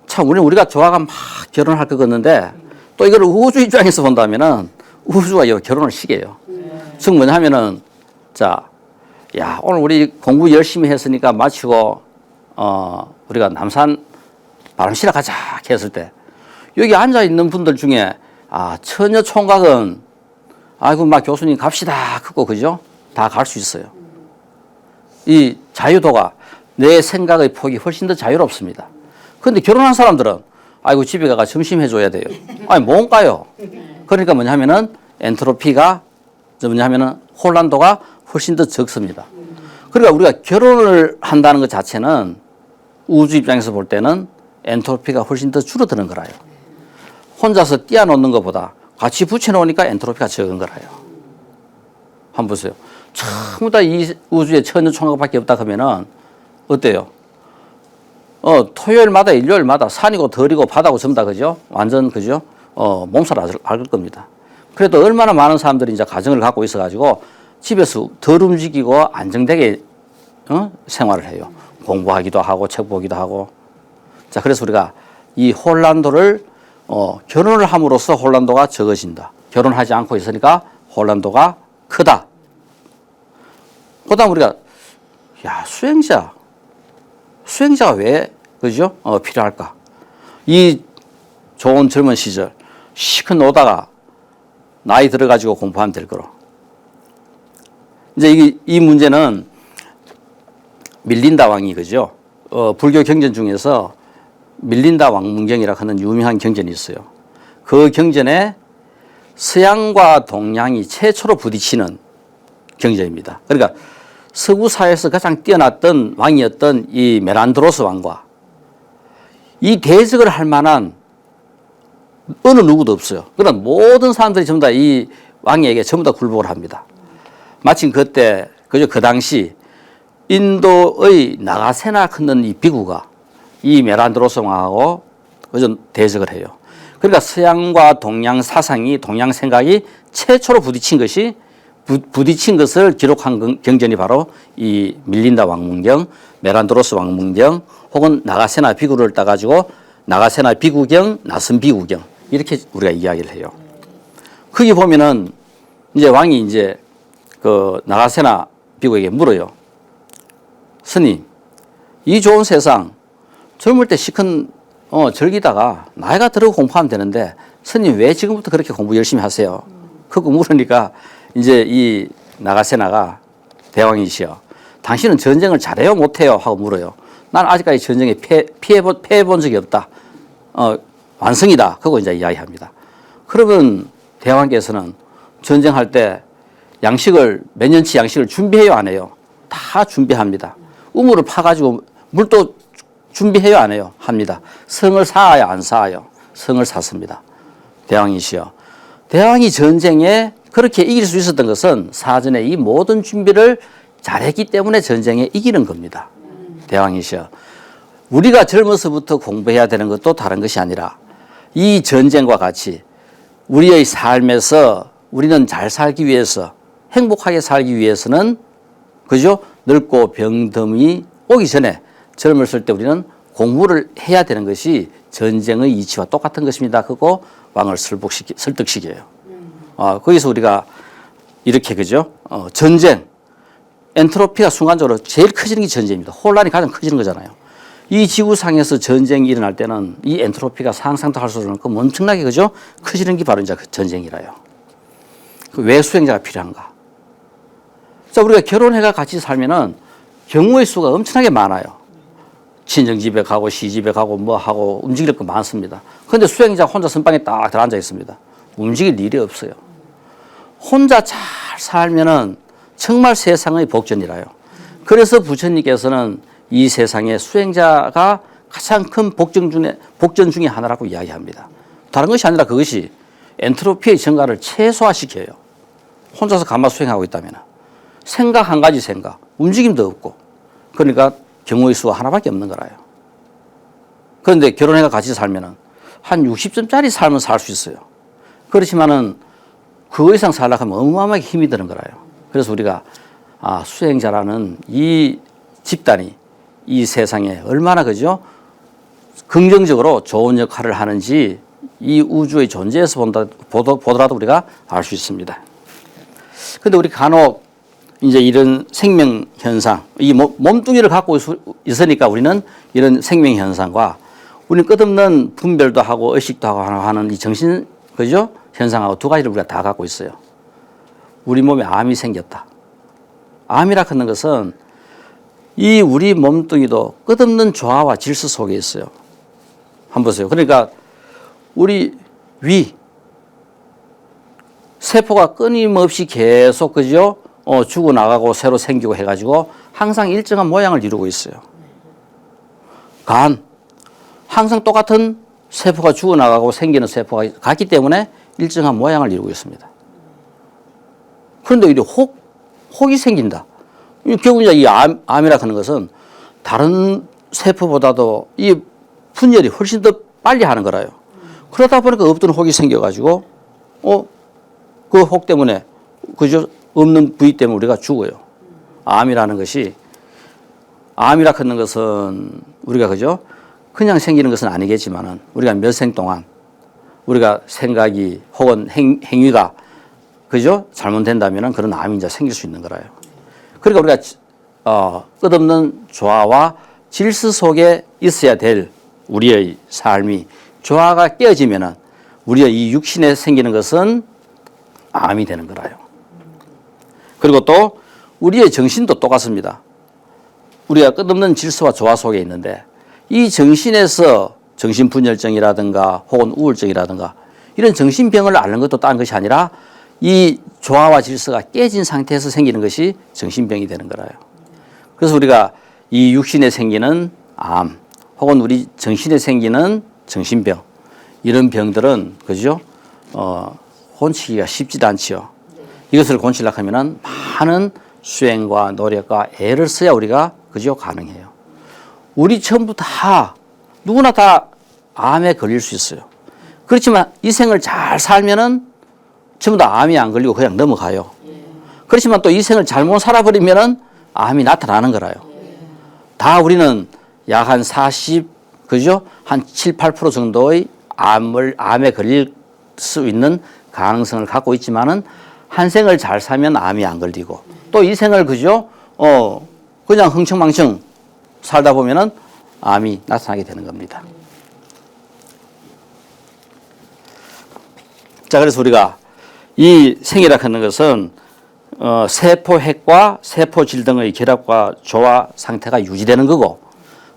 참 우리가 좋아가 막 결혼할 것 같는데 또 이걸 우주 입장에서 본다면은 우주가 결혼을 시켜요. 즉 뭐냐 하면은 야 오늘 우리 공부 열심히 했으니까 마치고 우리가 남산 바람시라 가자 했을 때 여기 앉아 있는 분들 중에 처녀 총각은 아이고 막 교수님 갑시다 크고 그죠? 다 갈 수 있어요. 이 자유도가 내 생각의 폭이 훨씬 더 자유롭습니다. 그런데 결혼한 사람들은 아이고 집에 가가 점심 해줘야 돼요. 아니 뭔가요? 그러니까 뭐냐 하면은 엔트로피가 뭐냐 하면은 혼란도가 훨씬 더 적습니다. 그러니까 우리가 결혼을 한다는 것 자체는 우주 입장에서 볼 때는 엔트로피가 훨씬 더 줄어드는 거라요. 혼자서 띄워놓는 것보다 같이 붙여놓으니까 엔트로피가 적은 거라요. 한번 보세요. 전부 다 이 우주에 처녀 총각밖에 없다 하면은 어때요? 토요일마다 일요일마다 산이고 덜이고 바다고 전부 다 그죠? 완전 그죠? 몸살 앓을 겁니다. 그래도 얼마나 많은 사람들이 이제 가정을 갖고 있어가지고 집에서 덜 움직이고 안정되게 생활을 해요. 공부하기도 하고 책 보기도 하고. 자, 그래서 우리가 이 혼란도를 결혼을 함으로써 혼란도가 적어진다. 결혼하지 않고 있으니까 혼란도가 크다. 그다음 우리가 수행자가 왜 그죠? 필요할까? 이 좋은 젊은 시절 시큰 오다가 나이 들어가지고 공부하면 될 거로. 이제 이 문제는 밀린다 왕이 그죠? 불교 경전 중에서 밀린다 왕문경이라고 하는 유명한 경전이 있어요. 그 경전에 서양과 동양이 최초로 부딪히는 경전입니다. 그러니까 서구 사회에서 가장 뛰어났던 왕이었던 이 메란드로스 왕과 이 대적을 할 만한 어느 누구도 없어요. 그러나 모든 사람들이 전부 다 이 왕에게 전부 다 굴복을 합니다. 마침 그때 그죠? 그 당시 인도의 나가세나 큰 이 비구가 이 메란드로스 왕하고 그저 대적을 해요. 그러니까 서양과 동양 사상이 동양 생각이 최초로 부딪힌 것을 기록한 경전이 바로 이 밀린다 왕문경, 메란드로스 왕문경 혹은 나가세나 비구를 따가지고 나가세나 비구경, 나선 비구경 이렇게 우리가 이야기를 해요. 거기 보면은 이제 왕이 이제 그 나가세나 비구에게 물어요. 스님, 이 좋은 세상 젊을 때 시큰 즐기다가 나이가 들어 공부하면 되는데 스님 왜 지금부터 그렇게 공부 열심히 하세요? 그거 물으니까 이제 이 나가세나가 대왕이시여, 당신은 전쟁을 잘해요 못해요? 하고 물어요. 난 아직까지 전쟁에 패해본 적이 없다. 완성이다. 그거 이제 이야기합니다. 그러면 대왕께서는 전쟁할 때 양식을 몇 년치 양식을 준비해요 안 해요? 다 준비합니다. 우물을 파가지고 물도 준비해요 안 해요? 합니다. 성을 쌓아요 안 쌓아요? 성을 쌓습니다. 대왕이시여, 대왕이 전쟁에 그렇게 이길 수 있었던 것은 사전에 이 모든 준비를 잘했기 때문에 전쟁에 이기는 겁니다. 대왕이시여, 우리가 젊어서부터 공부해야 되는 것도 다른 것이 아니라 이 전쟁과 같이 우리의 삶에서 우리는 잘 살기 위해서 행복하게 살기 위해서는 그죠? 늙고 병듦이 오기 전에 젊었을 때 우리는 공부를 해야 되는 것이 전쟁의 이치와 똑같은 것입니다. 그거 왕을 설득시켜요. 거기서 우리가 이렇게 그죠? 전쟁, 엔트로피가 순간적으로 제일 커지는 게 전쟁입니다. 혼란이 가장 커지는 거잖아요. 이 지구상에서 전쟁이 일어날 때는 이 엔트로피가 상상도 할 수 없는 그 엄청나게 그죠? 커지는 게 바로 이제 그 전쟁이라요. 왜 수행자가 필요한가? 자, 우리가 결혼해가 같이 살면은 경우의 수가 엄청나게 많아요. 친정 집에 가고 시집에 가고 뭐 하고 움직일 거 많습니다. 그런데 수행자 혼자 선방에 딱 들어앉아 있습니다. 움직일 일이 없어요. 혼자 잘 살면은 정말 세상의 복전이라요. 그래서 부처님께서는 이 세상에 수행자가 가장 큰 복전 중에 하나라고 이야기합니다. 다른 것이 아니라 그것이 엔트로피의 증가를 최소화시켜요. 혼자서 가만 수행하고 있다면 생각 한 가지 생각, 움직임도 없고, 그러니까 경우의 수가 하나밖에 없는 거라요. 그런데 결혼해가 같이 살면은 한 60점짜리 삶은 살 수 있어요. 그렇지만은 그 이상 살려고 하면 어마어마하게 힘이 드는 거라요. 그래서 우리가 수행자라는 이 집단이 이 세상에 얼마나 그죠? 긍정적으로 좋은 역할을 하는지 이 우주의 존재에서 보더라도 우리가 알 수 있습니다. 그런데 우리 간혹 이제 이런 생명 현상, 이 몸뚱이를 갖고 있으니까 우리는 이런 생명 현상과 우리는 끝없는 분별도 하고 의식도 하고 하는 이 정신, 그죠? 현상하고 두 가지를 우리가 다 갖고 있어요. 우리 몸에 암이 생겼다. 암이라 하는 것은 이 우리 몸뚱이도 끝없는 조화와 질서 속에 있어요. 한번 보세요. 그러니까 우리 위, 세포가 끊임없이 계속, 그죠? 죽어나가고 새로 생기고 해가지고 항상 일정한 모양을 이루고 있어요. 간, 항상 똑같은 세포가 죽어나가고 생기는 세포가 같기 때문에 일정한 모양을 이루고 있습니다. 그런데 이제 혹이 생긴다. 결국 이제 이 암이라 하는 것은 다른 세포보다도 이 분열이 훨씬 더 빨리 하는 거라요. 그러다 보니까 없던 혹이 생겨가지고, 그 혹 때문에, 그죠? 없는 부위 때문에 우리가 죽어요. 암이라는 것은 우리가 그죠? 그냥 생기는 것은 아니겠지만은 우리가 몇 생 동안 우리가 생각이 혹은 행위가 그죠? 잘못된다면은 그런 암이 이제 생길 수 있는 거라요. 그러니까 우리가 끝없는 조화와 질서 속에 있어야 될 우리의 삶이 조화가 깨어지면은 우리의 이 육신에 생기는 것은 암이 되는 거라요. 그리고 또 우리의 정신도 똑같습니다. 우리가 끝없는 질서와 조화 속에 있는데 이 정신에서 정신분열증이라든가 혹은 우울증이라든가 이런 정신병을 앓는 것도 다른 것이 아니라 이 조화와 질서가 깨진 상태에서 생기는 것이 정신병이 되는 거라요. 그래서 우리가 이 육신에 생기는 암 혹은 우리 정신에 생기는 정신병 이런 병들은 그죠? 고치기가 쉽지도 않지요. 이것을 고치려고 하면은 많은 수행과 노력과 애를 써야 우리가 그죠? 가능해요. 우리 전부 다 누구나 다 암에 걸릴 수 있어요. 그렇지만 이 생을 잘 살면은 전부 다 암이 안 걸리고 그냥 넘어가요. 그렇지만 또 이 생을 잘못 살아버리면은 암이 나타나는 거라요. 다 우리는 약 한 40, 그죠? 한 7, 8% 정도의 암에 걸릴 수 있는 가능성을 갖고 있지만은 한 생을 잘 살면 암이 안 걸리고 또 이 생을 그죠? 그냥 흥청망청 살다 보면은 암이 나타나게 되는 겁니다. 자, 그래서 우리가 이 생이라 하는 것은 세포핵과 세포질 등의 결합과 조화 상태가 유지되는 거고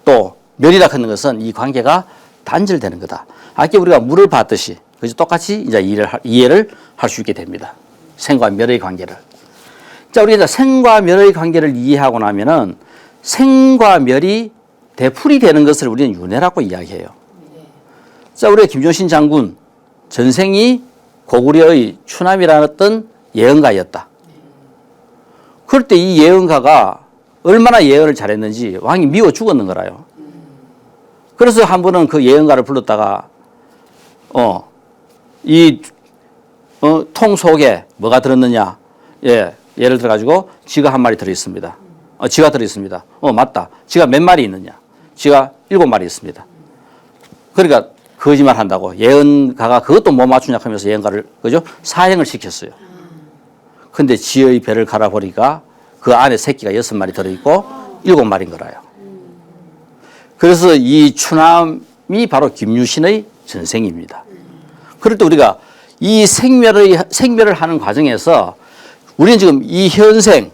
또 멸이라 하는 것은 이 관계가 단절되는 거다. 아까 우리가 물을 봤듯이 그래서 똑같이 이제 이해를 할 수 있게 됩니다. 생과 멸의 관계를. 자, 우리가 생과 멸의 관계를 이해하고 나면은 생과 멸이 대풀이 되는 것을 우리는 윤회라고 이야기해요. 자, 우리가 김종신 장군 전생이 고구려의 추남이라는 어떤 예언가였다. 그럴 때 이 예언가가 얼마나 예언을 잘했는지 왕이 미워 죽었는 거라요. 그래서 한 번은 그 예언가를 불렀다가 통 속에 뭐가 들었느냐? 예, 예를 들어 가지고 쥐가 한 마리 들어 있습니다. 쥐가 들어 있습니다. 맞다. 쥐가 몇 마리 있느냐? 쥐가 7마리 있습니다. 그러니까 거짓말 한다고 예언가가 그것도 못 맞추냐 하면서 예언가를 그죠? 사형을 시켰어요. 근데 쥐의 배를 갈아보니까 그 안에 새끼가 6마리 들어있고 7마리인 거라요. 그래서 이 추남이 바로 김유신의 전생입니다. 그럴 때 우리가 이 생멸을 하는 과정에서 우리는 지금 이 현생,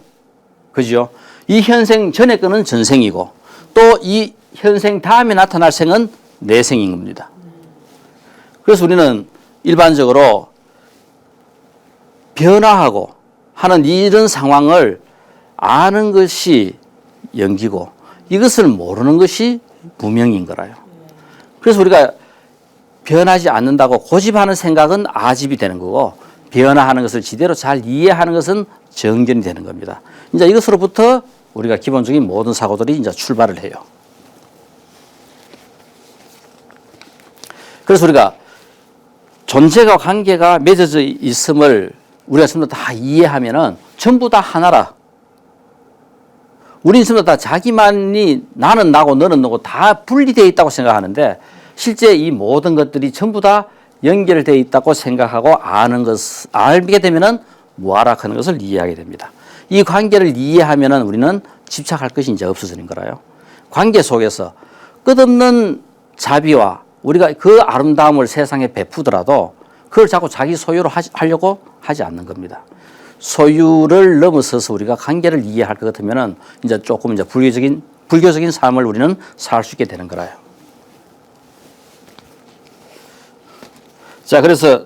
그죠? 이 현생 전에 거는 전생이고 또 이 현생 다음에 나타날 생은 내생인 겁니다. 그래서 우리는 일반적으로 변화하고 하는 이런 상황을 아는 것이 연기고 이것을 모르는 것이 무명인 거라요. 그래서 우리가 변하지 않는다고 고집하는 생각은 아집이 되는 거고 변화하는 것을 지대로 잘 이해하는 것은 정견이 되는 겁니다. 이제 이것으로부터 우리가 기본적인 모든 사고들이 이제 출발을 해요. 그래서 우리가 존재가 관계가 맺어져 있음을 우리가 전부 다 이해하면은 전부 다 하나라. 우리는 전부 다 자기만이 나는 나고 너는 너고 다 분리되어 있다고 생각하는데 실제 이 모든 것들이 전부 다 연결되어 있다고 생각하고 알게 되면은 무아락하는 것을 이해하게 됩니다. 이 관계를 이해하면은 우리는 집착할 것이 이제 없어지는 거라요. 관계 속에서 끝없는 자비와 우리가 그 아름다움을 세상에 베푸더라도 그걸 자꾸 자기 소유로 하려고 하지 않는 겁니다. 소유를 넘어서서 우리가 관계를 이해할 것 같으면은 이제 조금 이제 불교적인 삶을 우리는 살 수 있게 되는 거라요. 자, 그래서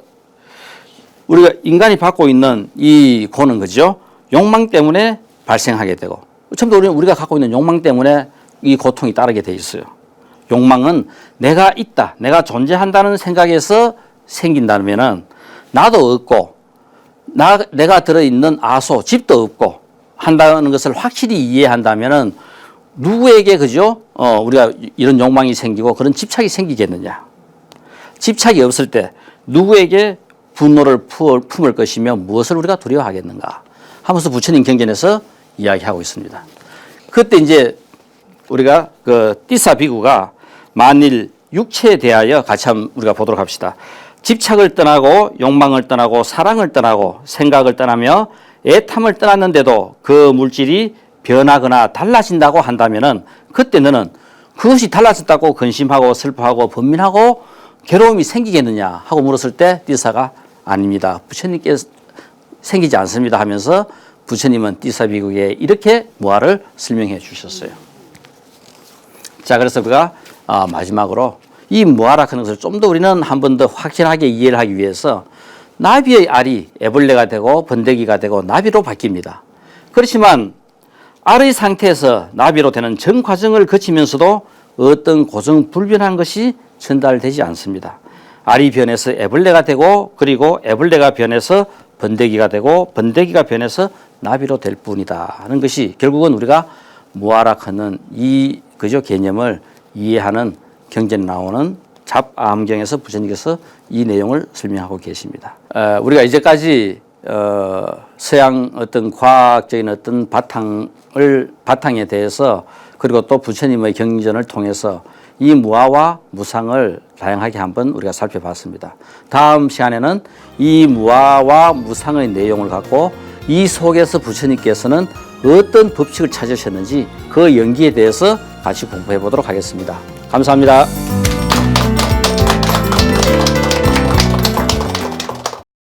우리가 인간이 받고 있는 이 고는 그죠? 욕망 때문에 발생하게 되고 처음부터 우리가 갖고 있는 욕망 때문에 이 고통이 따르게 돼 있어요. 욕망은 내가 있다, 내가 존재한다는 생각에서 생긴다면은 나도 없고 내가 들어있는 아소, 집도 없고 한다는 것을 확실히 이해한다면은 누구에게 그죠? 우리가 이런 욕망이 생기고 그런 집착이 생기겠느냐? 집착이 없을 때 누구에게 분노를 품을 것이며 무엇을 우리가 두려워하겠는가? 하면서 부처님 경전에서 이야기하고 있습니다. 그때 이제 우리가 그 띠사 비구가 만일 육체에 대하여 같이 한번 우리가 보도록 합시다. 집착을 떠나고 욕망을 떠나고 사랑을 떠나고 생각을 떠나며 애탐을 떠났는데도 그 물질이 변하거나 달라진다고 한다면은 그때 너는 그것이 달라졌다고 근심하고 슬퍼하고 번민하고 괴로움이 생기겠느냐 하고 물었을 때 띠사가 아닙니다. 부처님께서 생기지 않습니다 하면서 부처님은 띠사비국에 이렇게 무아를 설명해 주셨어요. 자, 그래서 우리가 마지막으로 이 무아라 하는 것을 좀 더 우리는 한 번 더 확실하게 이해를 하기 위해서 나비의 알이 애벌레가 되고 번데기가 되고 나비로 바뀝니다. 그렇지만 알의 상태에서 나비로 되는 전 과정을 거치면서도 어떤 고정불변한 것이 전달되지 않습니다. 알이 변해서 애벌레가 되고 그리고 애벌레가 변해서 번데기가 되고 번데기가 변해서 나비로 될 뿐이다 하는 것이 결국은 우리가 무아락하는 이 개념을 이해하는 경전에 나오는 잡암경에서 부처님께서 이 내용을 설명하고 계십니다. 우리가 이제까지 서양 어떤 과학적인 어떤 바탕에 대해서 그리고 또 부처님의 경전을 통해서 이 무아와 무상을 다양하게 한번 우리가 살펴봤습니다. 다음 시간에는 이 무아와 무상의 내용을 갖고 이 속에서 부처님께서는 어떤 법칙을 찾으셨는지 그 연기에 대해서 같이 공부해 보도록 하겠습니다. 감사합니다.